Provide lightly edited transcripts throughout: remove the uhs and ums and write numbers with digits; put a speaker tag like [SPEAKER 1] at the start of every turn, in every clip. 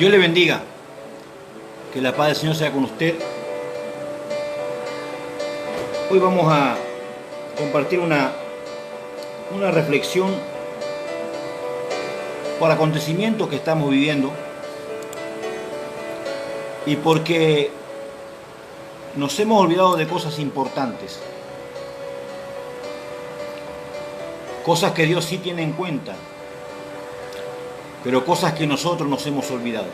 [SPEAKER 1] Dios le bendiga. Que la paz del Señor sea con usted. Hoy vamos a compartir una reflexión por acontecimientos que estamos viviendo y porque nos hemos olvidado de cosas importantes, cosas que Dios sí tiene en cuenta, pero cosas que nosotros nos hemos olvidado.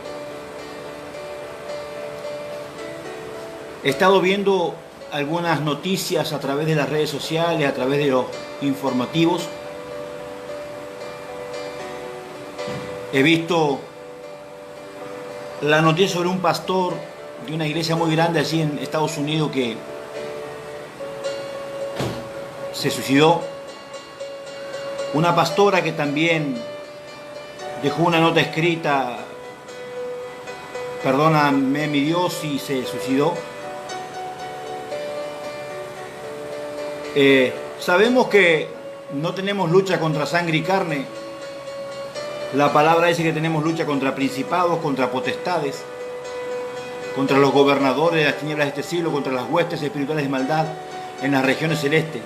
[SPEAKER 1] He estado viendo algunas noticias a través de las redes sociales, a través de los informativos. He visto la noticia sobre un pastor de una iglesia muy grande allí en Estados Unidos que se suicidó. Una pastora que también dejó una nota escrita: perdóname mi Dios, y se suicidó. Sabemos que no tenemos lucha contra sangre y carne. La palabra dice que tenemos lucha contra principados, contra potestades, contra los gobernadores de las tinieblas de este siglo, contra las huestes espirituales de maldad en las regiones celestes.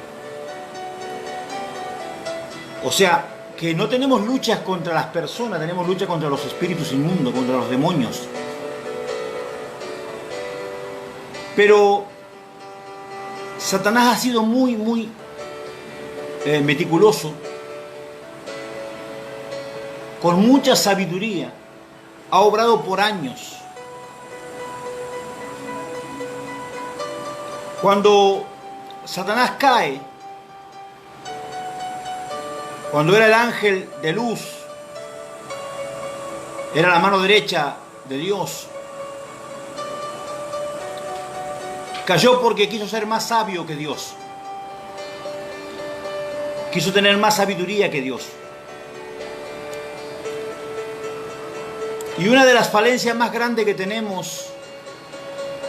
[SPEAKER 1] O sea, que no tenemos luchas contra las personas, tenemos lucha contra los espíritus inmundos, contra los demonios. Pero Satanás ha sido muy meticuloso, con mucha sabiduría, ha obrado por años. Cuando Satanás cae, cuando era el ángel de luz, era la mano derecha de Dios, cayó porque quiso ser más sabio que Dios, quiso tener más sabiduría que Dios. Y una de las falencias más grandes que tenemos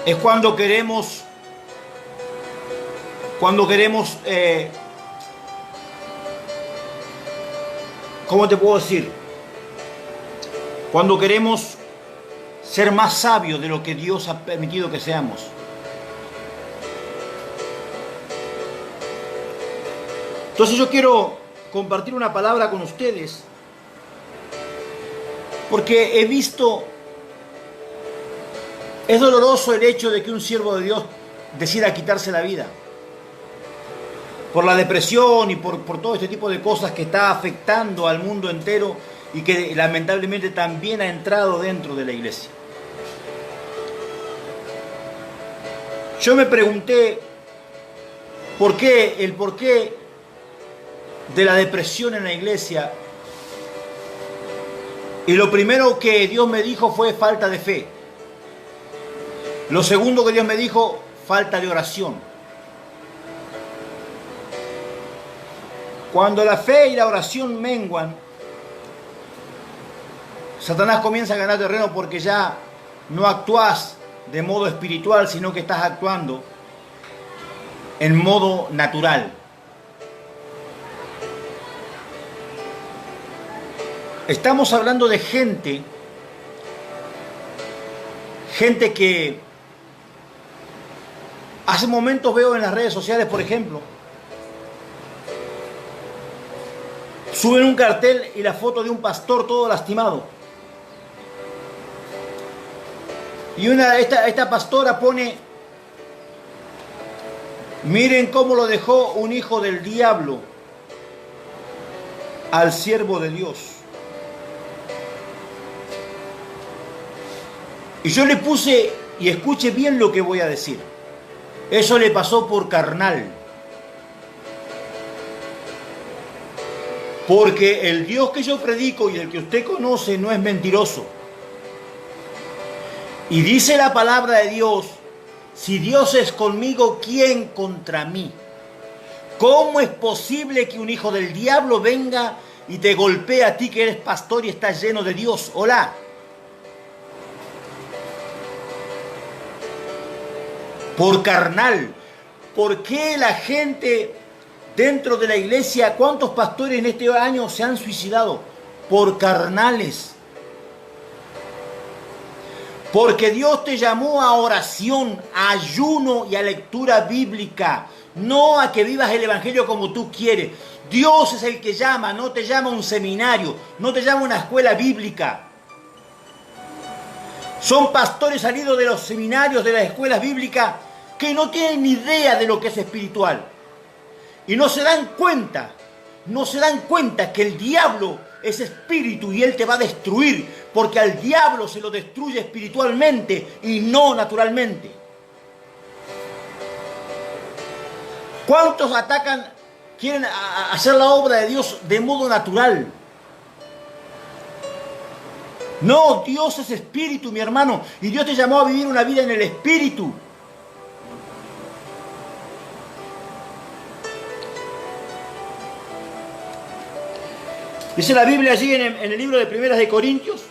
[SPEAKER 1] es cuando queremos ¿cómo te puedo decir? Cuando queremos ser más sabios de lo que Dios ha permitido que seamos. Entonces yo quiero compartir una palabra con ustedes, porque he visto, es doloroso el hecho de que un siervo de Dios decida quitarse la vida por la depresión y por todo este tipo de cosas que está afectando al mundo entero y que lamentablemente también ha entrado dentro de la iglesia. Yo me pregunté el porqué de la depresión en la iglesia, y lo primero que Dios me dijo fue falta de fe. Lo segundo que Dios me dijo, falta de oración. Cuando la fe y la oración menguan, Satanás comienza a ganar terreno, porque ya no actúas de modo espiritual, sino que estás actuando en modo natural. Estamos hablando de gente que hace momentos veo en las redes sociales, por ejemplo, suben un cartel y la foto de un pastor todo lastimado. Y esta pastora pone: miren cómo lo dejó un hijo del diablo al siervo de Dios. Y yo le puse, y escuche bien lo que voy a decir, eso le pasó por carnal. Porque el Dios que yo predico y el que usted conoce no es mentiroso. Y dice la palabra de Dios: si Dios es conmigo, ¿quién contra mí? ¿Cómo es posible que un hijo del diablo venga y te golpee a ti que eres pastor y estás lleno de Dios? Hola. Por carnal. ¿Por qué la gente dentro de la iglesia, cuántos pastores en este año se han suicidado? Por carnales. Porque Dios te llamó a oración, a ayuno y a lectura bíblica, no a que vivas el evangelio como tú quieres. Dios es el que llama, no te llama a un seminario, no te llama a una escuela bíblica. Son pastores salidos de los seminarios, de las escuelas bíblicas, que no tienen ni idea de lo que es espiritual. Y no se dan cuenta que el diablo es espíritu y él te va a destruir, porque al diablo se lo destruye espiritualmente y no naturalmente. ¿Cuántos quieren hacer la obra de Dios de modo natural? No, Dios es espíritu, mi hermano, y Dios te llamó a vivir una vida en el espíritu. Dice la Biblia allí en el libro de Primeras de Corintios,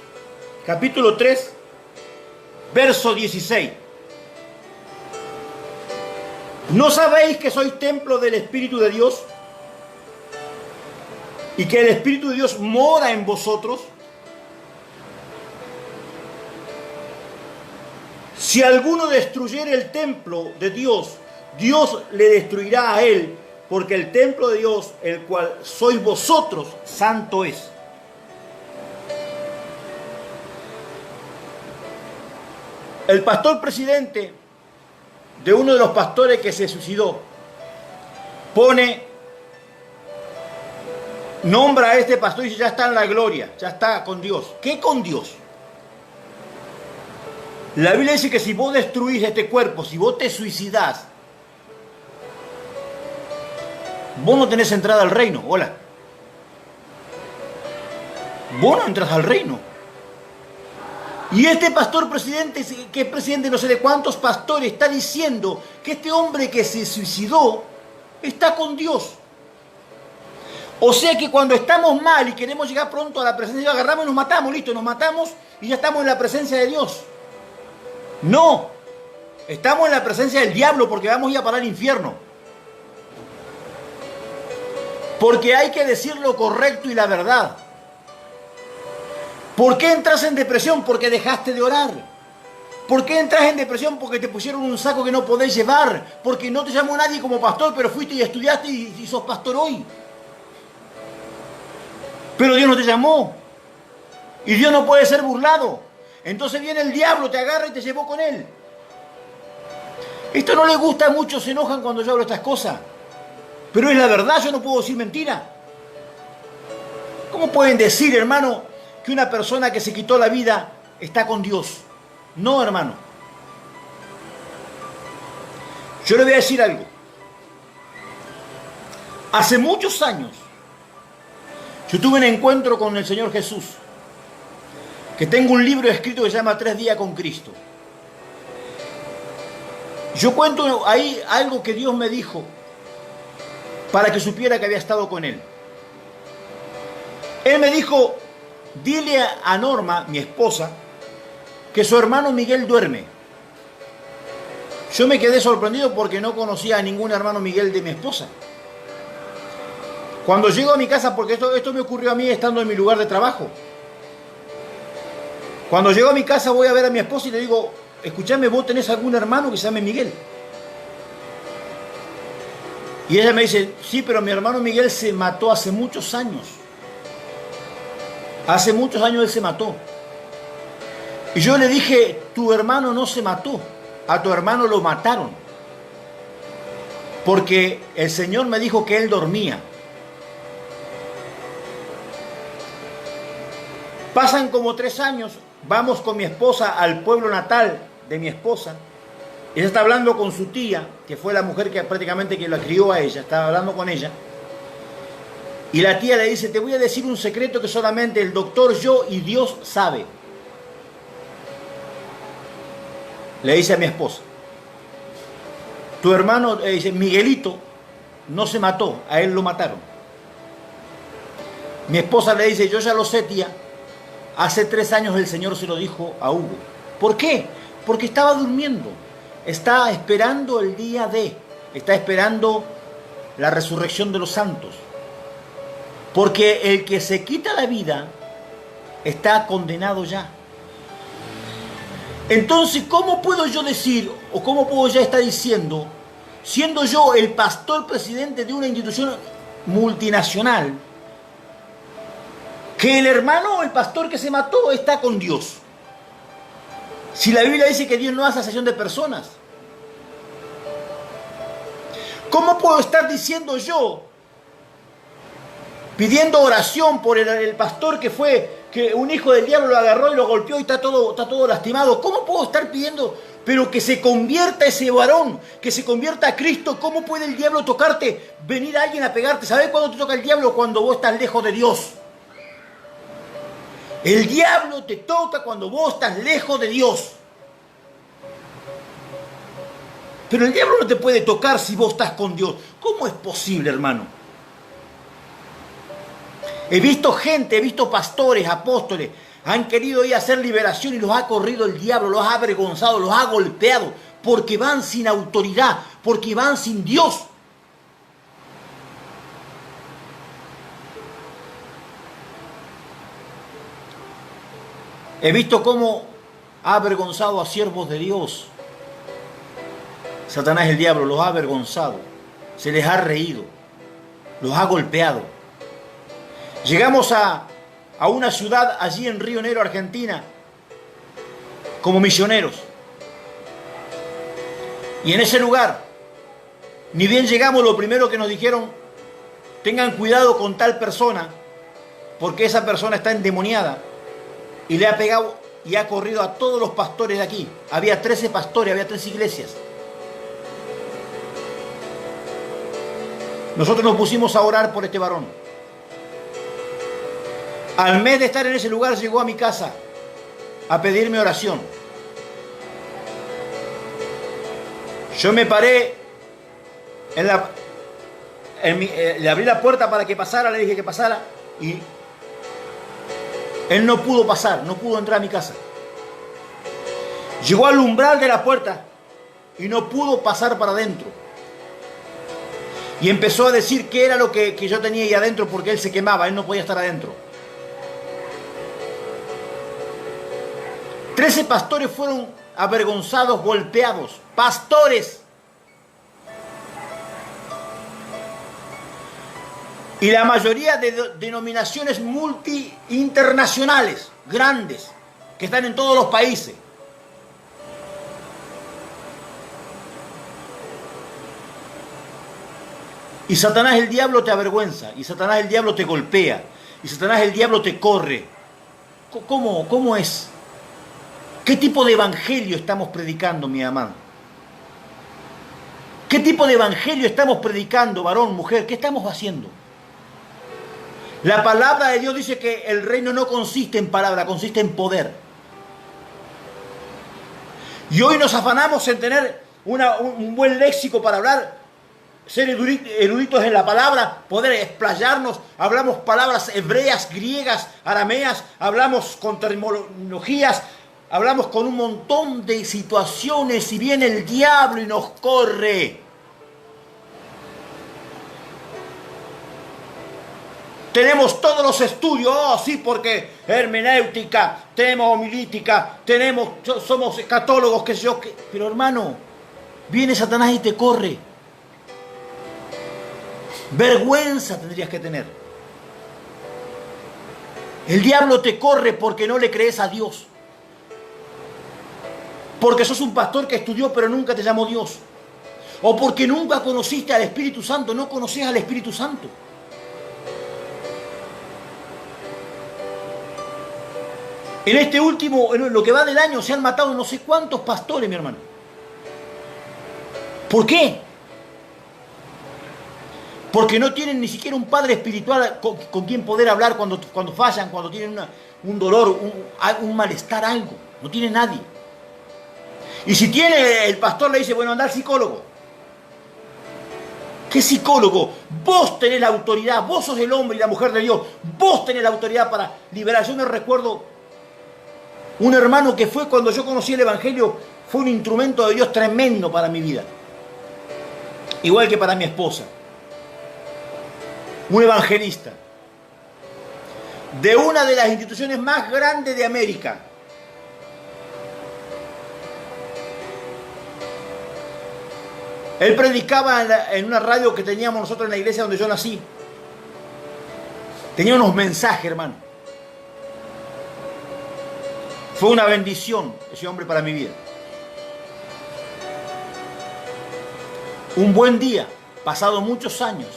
[SPEAKER 1] capítulo 3, verso 16. ¿No sabéis que sois templo del Espíritu de Dios? Y que el Espíritu de Dios mora en vosotros. Si alguno destruyere el templo de Dios, Dios le destruirá a él, porque el templo de Dios, el cual sois vosotros, santo es. El pastor presidente de uno de los pastores que se suicidó nombra a este pastor y dice: ya está en la gloria, ya está con Dios. ¿Qué con Dios? La Biblia dice que si vos destruís este cuerpo, si vos te suicidás, vos no tenés entrada al reino. Hola. Vos no entras al reino. Y este pastor presidente, que es presidente no sé de cuántos pastores, está diciendo que este hombre que se suicidó está con Dios. O sea que cuando estamos mal y queremos llegar pronto a la presencia de Dios, agarramos y nos matamos, listo, nos matamos y ya estamos en la presencia de Dios. No, estamos en la presencia del diablo porque vamos a ir a parar al infierno. Porque hay que decir lo correcto y la verdad. ¿Por qué entras en depresión? Porque dejaste de orar. ¿Por qué entras en depresión? Porque te pusieron un saco que no podés llevar. Porque no te llamó nadie como pastor, pero fuiste y estudiaste y sos pastor hoy. Pero Dios no te llamó. Y Dios no puede ser burlado. Entonces viene el diablo, te agarra y te llevó con él. Esto no le gusta a muchos, se enojan cuando yo hablo estas cosas. Pero es la verdad, yo no puedo decir mentira. ¿Cómo pueden decir, hermano, que una persona que se quitó la vida está con Dios? No, hermano. Yo le voy a decir algo. Hace muchos años, yo tuve un encuentro con el Señor Jesús, que tengo un libro escrito que se llama 3 días con Cristo. Yo cuento ahí algo que Dios me dijo para que supiera que había estado con Él. Él me dijo: dile a Norma, mi esposa, que su hermano Miguel duerme. Yo me quedé sorprendido porque no conocía a ningún hermano Miguel de mi esposa. Cuando llego a mi casa, porque esto me ocurrió a mí estando en mi lugar de trabajo. Cuando llego a mi casa voy a ver a mi esposa y le digo: escúchame, ¿vos tenés algún hermano que se llame Miguel? Y ella me dice: sí, pero mi hermano Miguel se mató hace muchos años. Hace muchos años él se mató. Y yo le dije: tu hermano no se mató, a tu hermano lo mataron. Porque el Señor me dijo que él dormía. Pasan como 3 años, vamos con mi esposa al pueblo natal de mi esposa. Ella está hablando con su tía, que fue la mujer que prácticamente que la crió a ella, estaba hablando con ella. Y la tía le dice: te voy a decir un secreto que solamente el doctor, yo y Dios sabe. Le dice a mi esposa: tu hermano, dice, Miguelito, no se mató, a él lo mataron. Mi esposa le dice: yo ya lo sé, tía. Hace 3 años el Señor se lo dijo a Hugo. ¿Por qué? Porque estaba durmiendo. Está esperando el día D. Está esperando la resurrección de los santos. Porque el que se quita la vida está condenado ya. Entonces, ¿cómo puedo yo decir, o cómo puedo ya estar diciendo, siendo yo el pastor presidente de una institución multinacional, que el hermano o el pastor que se mató está con Dios? Si la Biblia dice que Dios no hace acepción de personas. ¿Cómo puedo estar diciendo yo, pidiendo oración por el pastor que un hijo del diablo lo agarró y lo golpeó y está todo lastimado? ¿Cómo puedo estar pidiendo, pero que se convierta ese varón, que se convierta a Cristo? ¿Cómo puede el diablo tocarte, venir a alguien a pegarte? ¿Sabes cuándo te toca el diablo? Cuando vos estás lejos de Dios. El diablo te toca cuando vos estás lejos de Dios. Pero el diablo no te puede tocar si vos estás con Dios. ¿Cómo es posible, hermano? He visto gente, he visto pastores, apóstoles, han querido ir a hacer liberación y los ha corrido el diablo, los ha avergonzado, los ha golpeado, porque van sin autoridad, porque van sin Dios. He visto cómo ha avergonzado a siervos de Dios. Satanás, el diablo, los ha avergonzado, se les ha reído, los ha golpeado. Llegamos a una ciudad allí en Río Negro, Argentina, como misioneros. Y en ese lugar, ni bien llegamos, lo primero que nos dijeron: tengan cuidado con tal persona, porque esa persona está endemoniada. Y le ha pegado y ha corrido a todos los pastores de aquí. Había 13 pastores, había 3 iglesias. Nosotros nos pusimos a orar por este varón. Al mes de estar en ese lugar, llegó a mi casa a pedirme oración. Yo me paré, le abrí la puerta para que pasara, le dije que pasara, y él no pudo pasar, no pudo entrar a mi casa. Llegó al umbral de la puerta y no pudo pasar para adentro. Y empezó a decir qué era lo que yo tenía ahí adentro, porque él se quemaba, él no podía estar adentro. 13 pastores fueron avergonzados, golpeados. Pastores. Y la mayoría de denominaciones internacionales, grandes, que están en todos los países. Y Satanás, el diablo, te avergüenza. Y Satanás, el diablo, te golpea. Y Satanás, el diablo, te corre. ¿Cómo es? ¿Qué tipo de evangelio estamos predicando, mi amado? ¿Qué tipo de evangelio estamos predicando, varón, mujer? ¿Qué estamos haciendo? La palabra de Dios dice que el reino no consiste en palabra, consiste en poder. Y hoy nos afanamos en tener un buen léxico para hablar, ser eruditos en la palabra, poder explayarnos. Hablamos palabras hebreas, griegas, arameas, hablamos con terminologías, hablamos con un montón de situaciones y viene el diablo y nos corre. Tenemos todos los estudios, sí, porque hermenéutica, tenemos homilítica, somos escatólogos, qué sé yo, pero hermano, viene Satanás y te corre. Vergüenza tendrías que tener. El diablo te corre porque no le crees a Dios. Porque sos un pastor que estudió pero nunca te llamó Dios. O porque nunca conociste al Espíritu Santo, no conoces al Espíritu Santo. En lo que va del año, se han matado no sé cuántos pastores, mi hermano. ¿Por qué? Porque no tienen ni siquiera un padre espiritual con quien poder hablar cuando fallan, cuando tienen un dolor, un malestar, algo. No tiene nadie. Y si tiene, el pastor le dice, bueno, anda al psicólogo. ¿Qué psicólogo? Vos tenés la autoridad, vos sos el hombre y la mujer de Dios. Vos tenés la autoridad para liberar. Yo me recuerdo un hermano que fue, cuando yo conocí el Evangelio, fue un instrumento de Dios tremendo para mi vida. Igual que para mi esposa. Un evangelista de una de las instituciones más grandes de América. Él predicaba en una radio que teníamos nosotros en la iglesia donde yo nací. Tenía unos mensajes, hermano. Fue una bendición ese hombre para mi vida. Un buen día, pasado muchos años,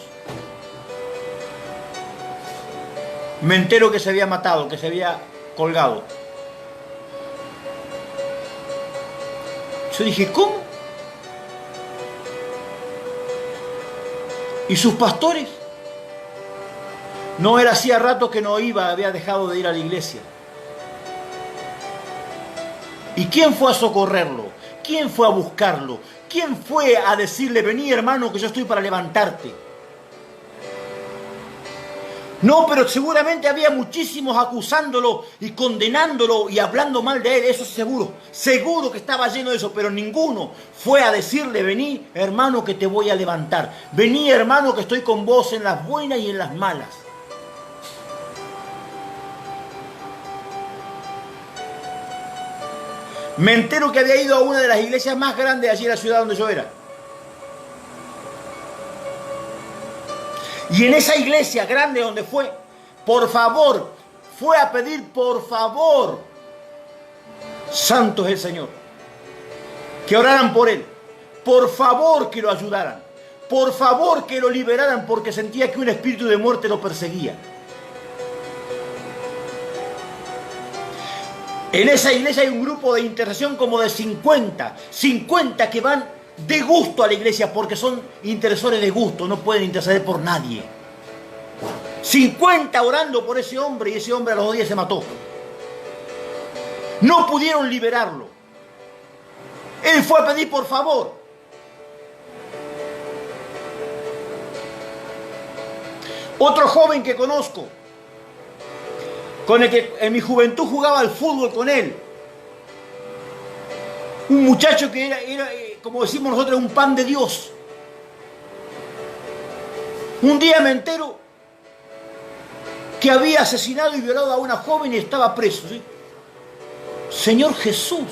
[SPEAKER 1] me entero que se había matado, que se había colgado. Yo dije, ¿cómo? ¿Y sus pastores? No, era hacía rato que no iba, había dejado de ir a la iglesia. ¿Y quién fue a socorrerlo? ¿Quién fue a buscarlo? ¿Quién fue a decirle, vení hermano que yo estoy para levantarte? No, pero seguramente había muchísimos acusándolo y condenándolo y hablando mal de él, eso es seguro. Seguro que estaba lleno de eso, pero ninguno fue a decirle, vení hermano que te voy a levantar. Vení hermano que estoy con vos en las buenas y en las malas. Me entero que había ido a una de las iglesias más grandes allí en la ciudad donde yo era. Y en esa iglesia grande donde fue, por favor, fue a pedir, por favor, santo es el Señor, que oraran por él, por favor que lo ayudaran, por favor que lo liberaran porque sentía que un espíritu de muerte lo perseguía. En esa iglesia hay un grupo de intercesión como de 50 que van de gusto a la iglesia porque son intercesores de gusto, no pueden interceder por nadie. 50 orando por ese hombre y ese hombre a los 2 días se mató. No pudieron liberarlo. Él fue a pedir por favor. Otro joven que conozco, con el que en mi juventud jugaba al fútbol con él. Un muchacho que era, como decimos nosotros, un pan de Dios. Un día me entero que había asesinado y violado a una joven y estaba preso, ¿sí? Señor Jesús.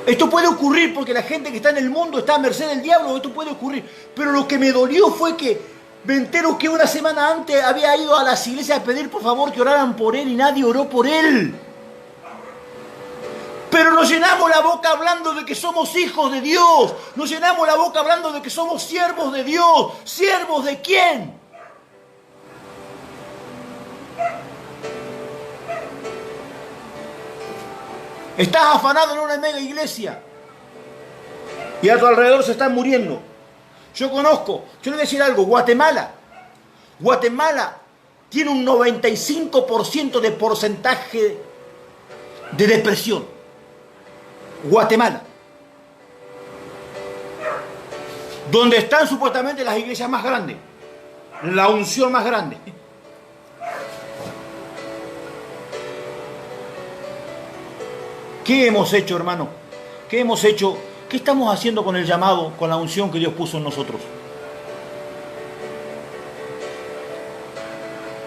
[SPEAKER 1] Esto puede ocurrir porque la gente que está en el mundo está a merced del diablo, esto puede ocurrir. Pero lo que me dolió fue que me entero que una semana antes había ido a las iglesias a pedir por favor que oraran por él y nadie oró por él. Pero nos llenamos la boca hablando de que somos hijos de Dios. Nos llenamos la boca hablando de que somos siervos de Dios. ¿Siervos de quién? Estás afanado en una mega iglesia y a tu alrededor se están muriendo. Yo conozco, yo le voy a decir algo, Guatemala tiene un 95% de porcentaje de depresión. Guatemala. Donde están supuestamente las iglesias más grandes, la unción más grande. ¿Qué hemos hecho, hermano? ¿Qué hemos hecho? ¿Qué estamos haciendo con el llamado, con la unción que Dios puso en nosotros?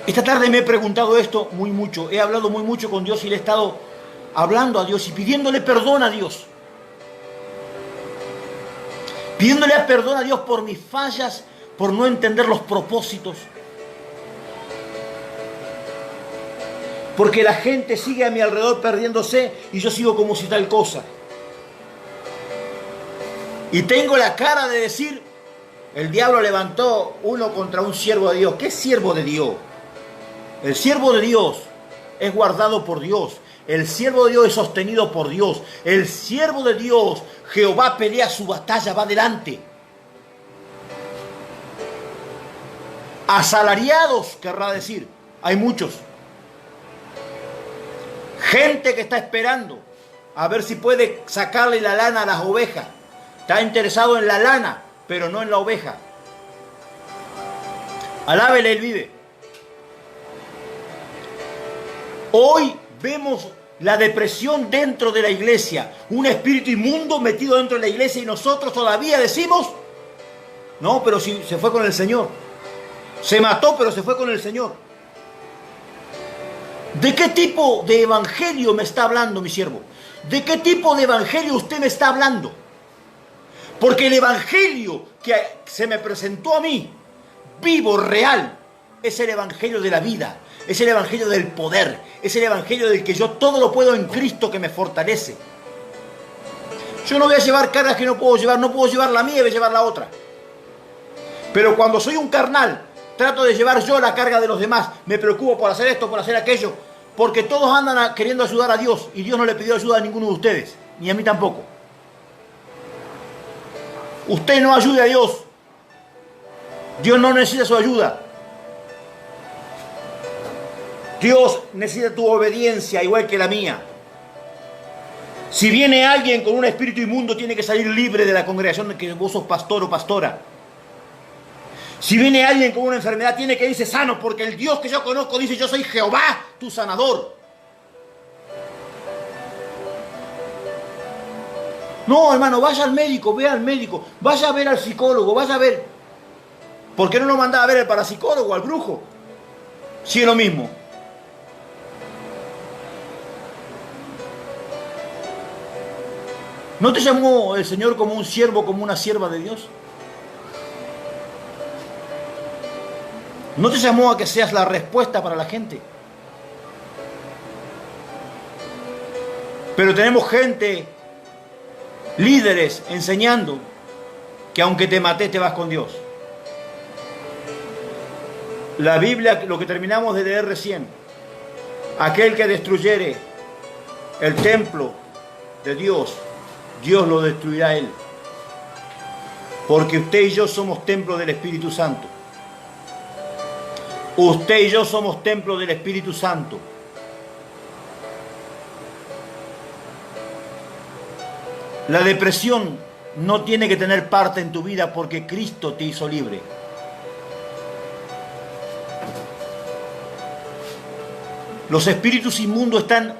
[SPEAKER 1] Esta tarde me he preguntado esto muy mucho. He hablado muy mucho con Dios y le he estado hablando a Dios y pidiéndole perdón a Dios. Pidiéndole perdón a Dios por mis fallas, por no entender los propósitos. Porque la gente sigue a mi alrededor perdiéndose y yo sigo como si tal cosa. Y tengo la cara de decir, el diablo levantó uno contra un siervo de Dios. ¿Qué siervo de Dios? El siervo de Dios es guardado por Dios. El siervo de Dios es sostenido por Dios. El siervo de Dios, Jehová pelea su batalla, va adelante. Asalariados, querrá decir, hay muchos. Gente que está esperando a ver si puede sacarle la lana a las ovejas. Está interesado en la lana, pero no en la oveja. Alábele, él vive. Hoy vemos la depresión dentro de la iglesia. Un espíritu inmundo metido dentro de la iglesia y nosotros todavía decimos, no, pero si se fue con el Señor. Se mató, pero se fue con el Señor. ¿De qué tipo de evangelio me está hablando, mi siervo? ¿De qué tipo de evangelio usted me está hablando? Porque el evangelio que se me presentó a mí, vivo, real, es el evangelio de la vida, es el evangelio del poder, es el evangelio del que yo todo lo puedo en Cristo que me fortalece. Yo no voy a llevar cargas que no puedo llevar la mía, voy a llevar la otra. Pero cuando soy un carnal, trato de llevar yo la carga de los demás, me preocupo por hacer esto, por hacer aquello, porque todos andan queriendo ayudar a Dios y Dios no le pidió ayuda a ninguno de ustedes, ni a mí tampoco. Usted no ayude a Dios. Dios no necesita su ayuda. Dios necesita tu obediencia igual que la mía. Si viene alguien con un espíritu inmundo, tiene que salir libre de la congregación que vos sos pastor o pastora. Si viene alguien con una enfermedad, tiene que irse sano, porque el Dios que yo conozco dice: yo soy Jehová, tu sanador. No, hermano, vaya al médico, vea al médico, vaya a ver al psicólogo, vaya a ver. ¿Por qué no lo mandaba a ver al parapsicólogo, al brujo? Si es lo mismo. ¿No te llamó el Señor como un siervo, como una sierva de Dios? ¿No te llamó a que seas la respuesta para la gente? Pero tenemos gente, líderes, enseñando que aunque te maté, te vas con Dios. La Biblia, lo que terminamos de leer recién: aquel que destruyere el templo de Dios, Dios lo destruirá a él. Porque usted y yo somos templo del Espíritu Santo. Usted y yo somos templo del Espíritu Santo. La depresión no tiene que tener parte en tu vida porque Cristo te hizo libre. Los espíritus inmundos están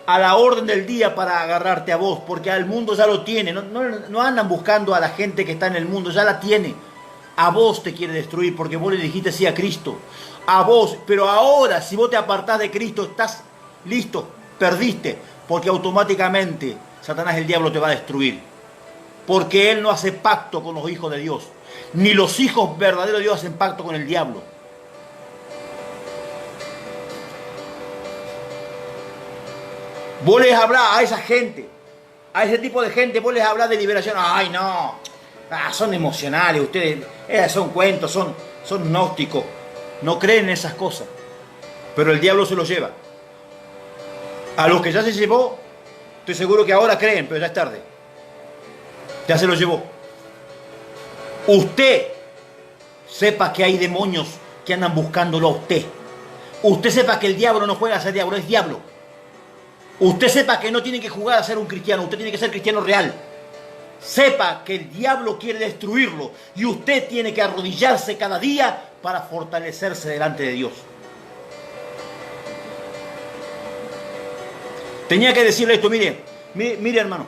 [SPEAKER 1] a la orden del día para agarrarte a vos, porque al mundo ya lo tiene. No andan buscando a la gente que está en el mundo, ya la tiene. A vos te quiere destruir porque vos le dijiste sí a Cristo. A vos, pero ahora si vos te apartás de Cristo, estás listo, perdiste, porque automáticamente Satanás, el diablo, te va a destruir. Porque él no hace pacto con los hijos de Dios. Ni los hijos verdaderos de Dios hacen pacto con el diablo. Vos les hablás a esa gente, a ese tipo de gente, vos les hablás de liberación. Ay, no, son emocionales, ustedes, son cuentos, son gnósticos, no creen en esas cosas. Pero el diablo se los lleva. A los que ya se llevó, estoy seguro que ahora creen, pero ya es tarde. Ya se los llevó. Usted sepa que hay demonios que andan buscándolo a usted. Usted sepa que el diablo no juega a ser diablo, es diablo. Usted sepa que no tiene que jugar a ser un cristiano, usted tiene que ser cristiano real. Sepa que el diablo quiere destruirlo y usted tiene que arrodillarse cada día para fortalecerse delante de Dios. Tenía que decirle esto: mire hermano,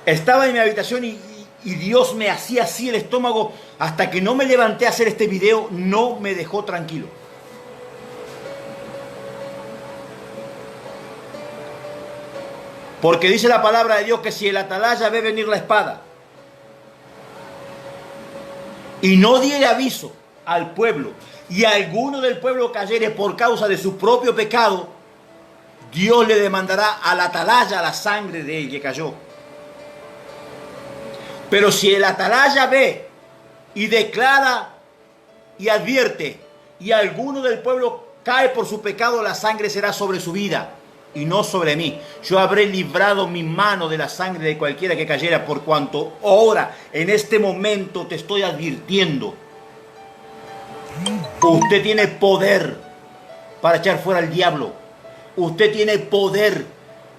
[SPEAKER 1] estaba en mi habitación y Dios me hacía así el estómago hasta que no me levanté a hacer este video, no me dejó tranquilo. Porque dice la palabra de Dios que si el atalaya ve venir la espada y no diere aviso al pueblo, y alguno del pueblo cayere por causa de su propio pecado, Dios le demandará al atalaya la sangre de él que cayó. Pero si el atalaya ve y declara y advierte, y alguno del pueblo cae por su pecado, la sangre será sobre su vida y no sobre mí. Yo habré librado mi mano de la sangre de cualquiera que cayera, por cuanto ahora, en este momento, te estoy advirtiendo. Usted tiene poder para echar fuera al diablo. Usted tiene poder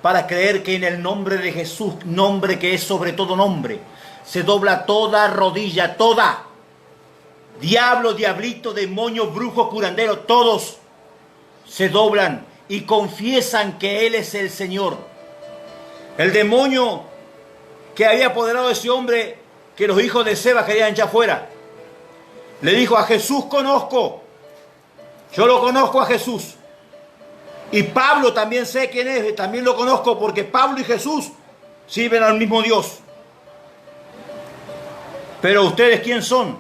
[SPEAKER 1] para creer que en el nombre de Jesús, nombre que es sobre todo nombre, se dobla toda rodilla, toda. Diablo, diablito, demonio, brujo, curandero, todos se doblan y confiesan que Él es el Señor. El demonio que había apoderado a ese hombre que los hijos de Seba querían echar fuera, le dijo: a Jesús conozco, yo lo conozco a Jesús. Y Pablo también sé quién es, también lo conozco, porque Pablo y Jesús sirven al mismo Dios. Pero ustedes, ¿quién son?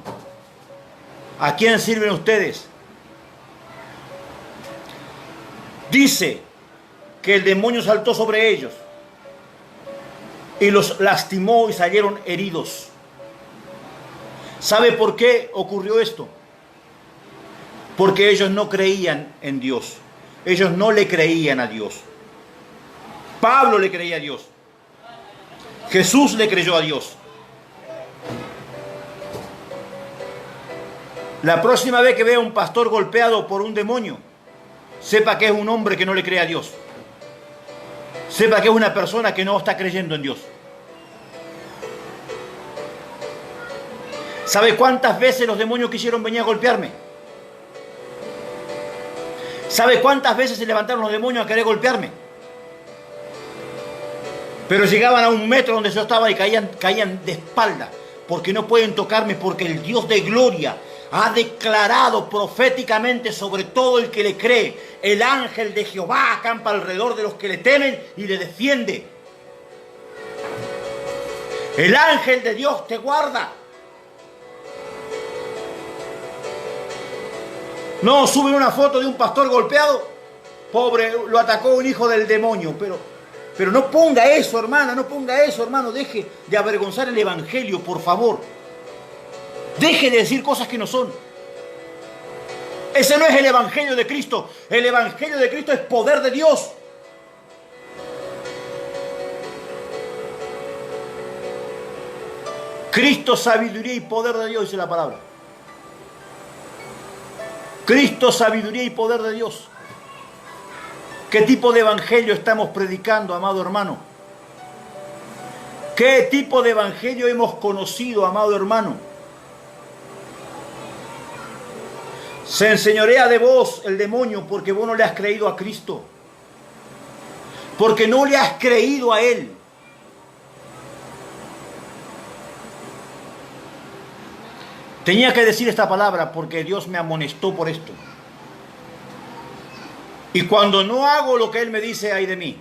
[SPEAKER 1] ¿A quién sirven ustedes? Dice que el demonio saltó sobre ellos y los lastimó y salieron heridos. ¿Sabe por qué ocurrió esto? Porque ellos no creían en Dios. Ellos no le creían a Dios. Pablo le creía a Dios. Jesús le creyó a Dios. La próxima vez que vea a un pastor golpeado por un demonio, sepa que es un hombre que no le cree a Dios. Sepa que es una persona que no está creyendo en Dios. ¿Sabe cuántas veces los demonios quisieron venir a golpearme? ¿Sabe cuántas veces se levantaron los demonios a querer golpearme? Pero llegaban a un metro donde yo estaba y caían de espalda, porque no pueden tocarme, porque el Dios de gloria ha declarado proféticamente sobre todo el que le cree: el ángel de Jehová acampa alrededor de los que le temen y le defiende. El ángel de Dios te guarda. No, suben una foto de un pastor golpeado. Pobre, lo atacó un hijo del demonio. Pero no ponga eso, hermana, no ponga eso, hermano. Deje de avergonzar el evangelio, por favor. Deje de decir cosas que no son. Ese no es el evangelio de Cristo. El evangelio de Cristo es poder de Dios. Cristo, sabiduría y poder de Dios, dice la palabra. Cristo, sabiduría y poder de Dios. ¿Qué tipo de evangelio estamos predicando, amado hermano? ¿Qué tipo de evangelio hemos conocido, amado hermano? Se enseñorea de vos el demonio porque vos no le has creído a Cristo. Porque no le has creído a Él. Tenía que decir esta palabra porque Dios me amonestó por esto. Y cuando no hago lo que Él me dice, ay de mí.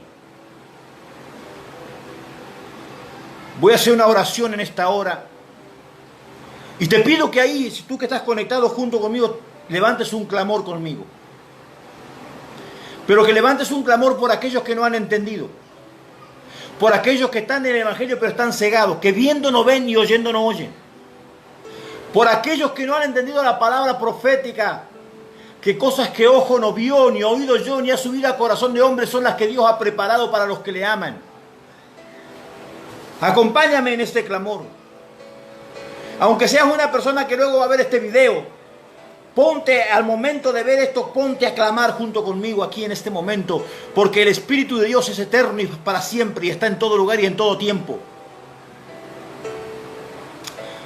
[SPEAKER 1] Voy a hacer una oración en esta hora. Y te pido que ahí, si tú que estás conectado junto conmigo, levantes un clamor conmigo. Pero que levantes un clamor por aquellos que no han entendido. Por aquellos que están en el evangelio pero están cegados. Que viendo no ven y oyendo no oyen. Por aquellos que no han entendido la palabra profética, que cosas que ojo no vio, ni oído yo, ni ha subido a corazón de hombre son las que Dios ha preparado para los que le aman. Acompáñame en este clamor. Aunque seas una persona que luego va a ver este video, ponte al momento de ver esto, ponte a clamar junto conmigo aquí en este momento, porque el Espíritu de Dios es eterno y para siempre y está en todo lugar y en todo tiempo.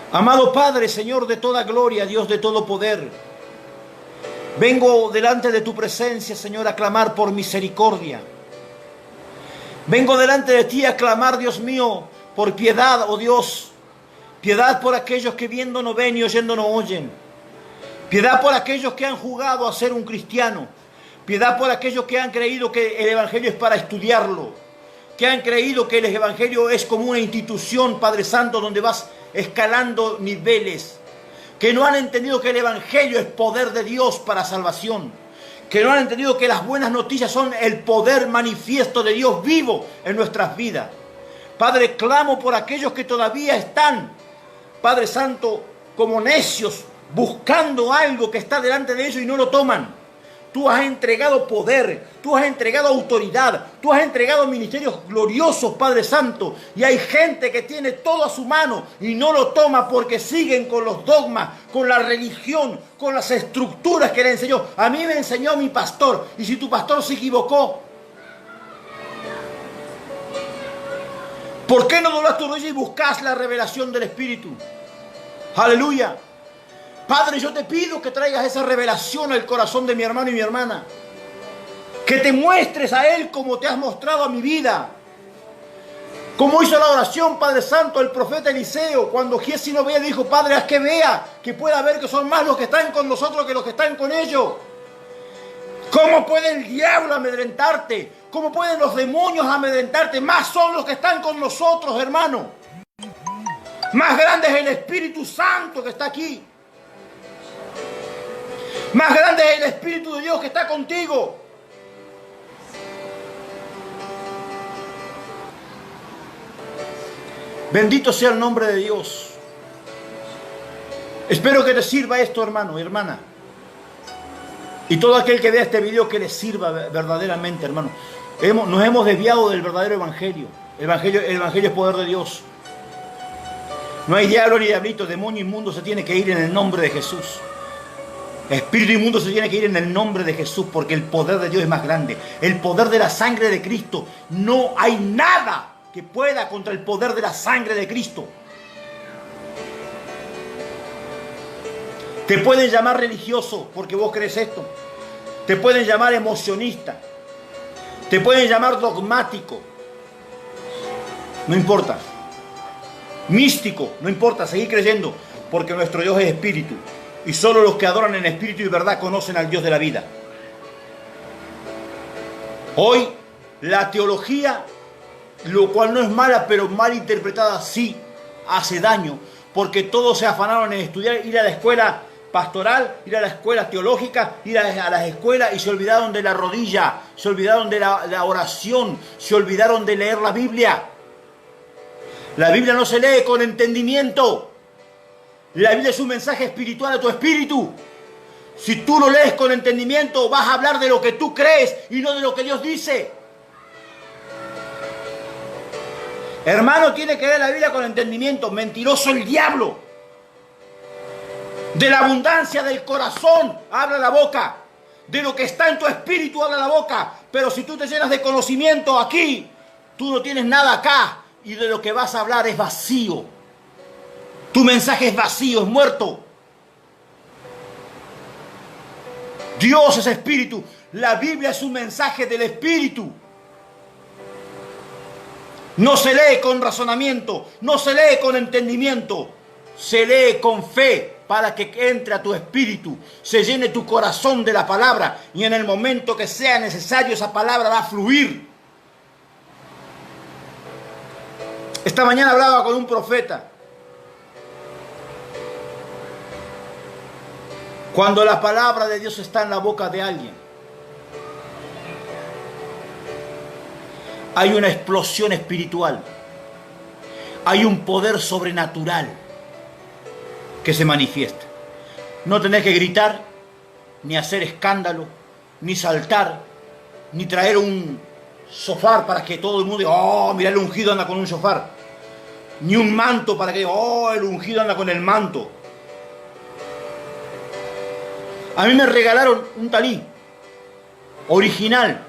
[SPEAKER 1] Amado Padre, Señor de toda gloria, Dios de todo poder, vengo delante de tu presencia, Señor, a clamar por misericordia. Vengo delante de ti a clamar, Dios mío, por piedad, oh Dios. Piedad por aquellos que viendo no ven y oyendo no oyen. Piedad por aquellos que han jugado a ser un cristiano. Piedad por aquellos que han creído que el evangelio es para estudiarlo. Que han creído que el evangelio es como una institución, Padre Santo, donde vas escalando niveles, que no han entendido que el evangelio es poder de Dios para salvación, que no han entendido que las buenas noticias son el poder manifiesto de Dios vivo en nuestras vidas. Padre, clamo por aquellos que todavía están, Padre Santo, como necios, buscando algo que está delante de ellos y no lo toman. Tú has entregado poder, tú has entregado autoridad, tú has entregado ministerios gloriosos, Padre Santo. Y hay gente que tiene todo a su mano y no lo toma porque siguen con los dogmas, con la religión, con las estructuras que le enseñó. A mí me enseñó mi pastor, y si tu pastor se equivocó, ¿por qué no doblas tu rodilla y buscas la revelación del Espíritu? Aleluya. Padre, yo te pido que traigas esa revelación al corazón de mi hermano y mi hermana. Que te muestres a él como te has mostrado a mi vida. Como hizo la oración, Padre Santo, el profeta Eliseo, cuando Giesi no veía, dijo: Padre, haz que vea, que pueda ver que son más los que están con nosotros que los que están con ellos. ¿Cómo puede el diablo amedrentarte? ¿Cómo pueden los demonios amedrentarte? Más son los que están con nosotros, hermano. Más grande es el Espíritu Santo que está aquí. Más grande es el Espíritu de Dios que está contigo. Bendito sea el nombre de Dios. Espero que te sirva esto, hermano y hermana. Y todo aquel que vea este video, que le sirva verdaderamente, hermano. Nos hemos desviado del verdadero evangelio. El evangelio es poder de Dios. No hay diablo ni diablito, demonio inmundo se tiene que ir en el nombre de Jesús. Espíritu inmundo se tiene que ir en el nombre de Jesús, porque el poder de Dios es más grande. El poder de la sangre de Cristo. No hay nada que pueda contra el poder de la sangre de Cristo. Te pueden llamar religioso porque vos crees esto. Te pueden llamar emocionista. Te pueden llamar dogmático. No importa. Místico. No importa. Seguir creyendo. Porque nuestro Dios es espíritu. Y solo los que adoran en espíritu y verdad conocen al Dios de la vida. Hoy la teología, lo cual no es mala, pero mal interpretada, sí hace daño. Porque todos se afanaron en estudiar, ir a la escuela pastoral, ir a la escuela teológica, ir a las escuelas, y se olvidaron de la rodilla, se olvidaron de la oración, se olvidaron de leer la Biblia. La Biblia no se lee con entendimiento. La Biblia es un mensaje espiritual a tu espíritu. Si tú lo lees con entendimiento, vas a hablar de lo que tú crees y no de lo que Dios dice. Hermano, tiene que leer la Biblia con entendimiento. Mentiroso el diablo. De la abundancia del corazón habla la boca. De lo que está en tu espíritu habla la boca. Pero si tú te llenas de conocimiento aquí, tú no tienes nada acá. Y de lo que vas a hablar es vacío. Tu mensaje es vacío, es muerto. Dios es espíritu. La Biblia es un mensaje del espíritu. No se lee con razonamiento, no se lee con entendimiento. Se lee con fe para que entre a tu espíritu, se llene tu corazón de la palabra, y en el momento que sea necesario esa palabra va a fluir. Esta mañana hablaba con un profeta. Cuando la palabra de Dios está en la boca de alguien, hay una explosión espiritual. Hay un poder sobrenatural que se manifiesta. No tenés que gritar, ni hacer escándalo, ni saltar, ni traer un shofar para que todo el mundo diga, oh, mira, el ungido anda con un shofar. Ni un manto para que diga, oh, el ungido anda con el manto. A mí me regalaron un talí original,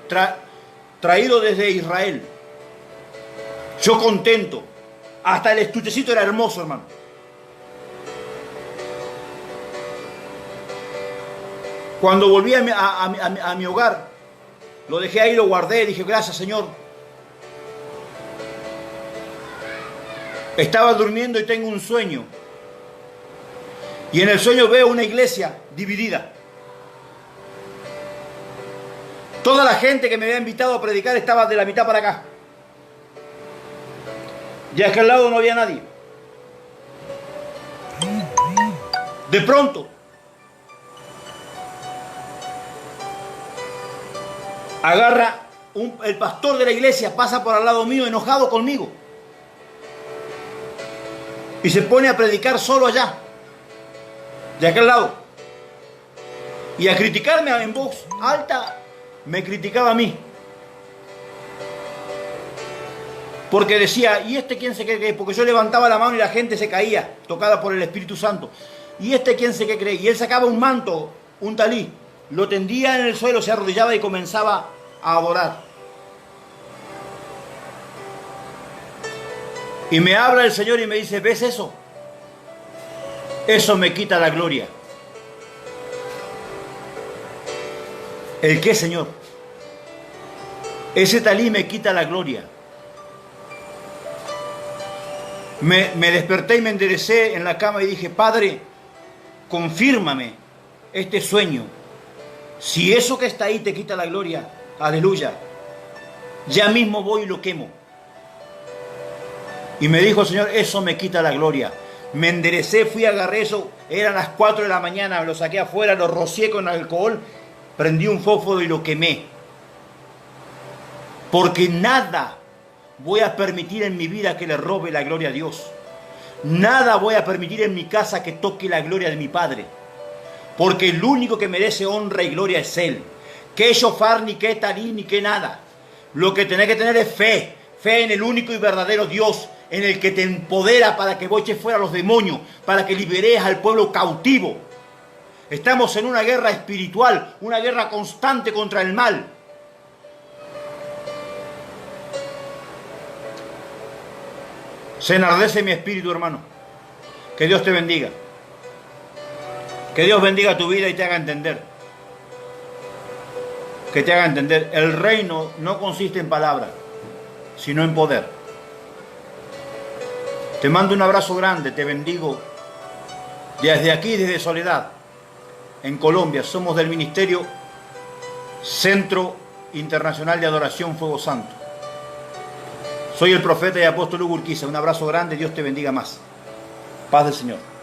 [SPEAKER 1] traído desde Israel. Yo contento. Hasta el estuchecito era hermoso, hermano. Cuando volví a mi hogar, lo dejé ahí, lo guardé, dije, gracias, Señor. Estaba durmiendo y tengo un sueño. Y en el sueño veo una iglesia dividida. Toda la gente que me había invitado a predicar estaba de la mitad para acá. Y a aquel lado no había nadie. De pronto, agarra el pastor de la iglesia, pasa por al lado mío enojado conmigo. Y se pone a predicar solo allá, de aquel lado. Y a criticarme en voz alta, me criticaba a mí. Porque decía, ¿y este quién se cree que es? Porque yo levantaba la mano y la gente se caía, tocada por el Espíritu Santo. ¿Y este quién se cree? Y él sacaba un manto, un talí, lo tendía en el suelo, se arrodillaba y comenzaba a adorar. Y me habla el Señor y me dice, ¿ves eso? Eso me quita la gloria. ¿El qué, Señor? Ese talí me quita la gloria. Me desperté y me enderecé en la cama y dije, Padre, confírmame este sueño. Si eso que está ahí te quita la gloria, aleluya, ya mismo voy y lo quemo. Y me dijo el Señor, eso me quita la gloria. Me enderecé, fui, agarré eso, eran las 4 de la mañana, lo saqué afuera, lo rocié con alcohol, prendí un fósforo y lo quemé. Porque nada voy a permitir en mi vida que le robe la gloria a Dios. Nada voy a permitir en mi casa que toque la gloria de mi Padre. Porque el único que merece honra y gloria es Él. Que shofar, ni que tarí, ni que nada. Lo que tenés que tener es fe. Fe en el único y verdadero Dios, en el que te empodera para que vos eches fuera a los demonios, para que liberes al pueblo cautivo. Estamos en una guerra espiritual, una guerra constante contra el mal. Se enardece mi espíritu, hermano. Que Dios te bendiga. Que Dios bendiga tu vida y te haga entender. Que te haga entender. El reino no consiste en palabras, sino en poder. Te mando un abrazo grande, te bendigo. Desde aquí, desde Soledad, en Colombia, somos del Ministerio Centro Internacional de Adoración Fuego Santo. Soy el profeta y apóstol Hugo Urquiza. Un abrazo grande, Dios te bendiga más. Paz del Señor.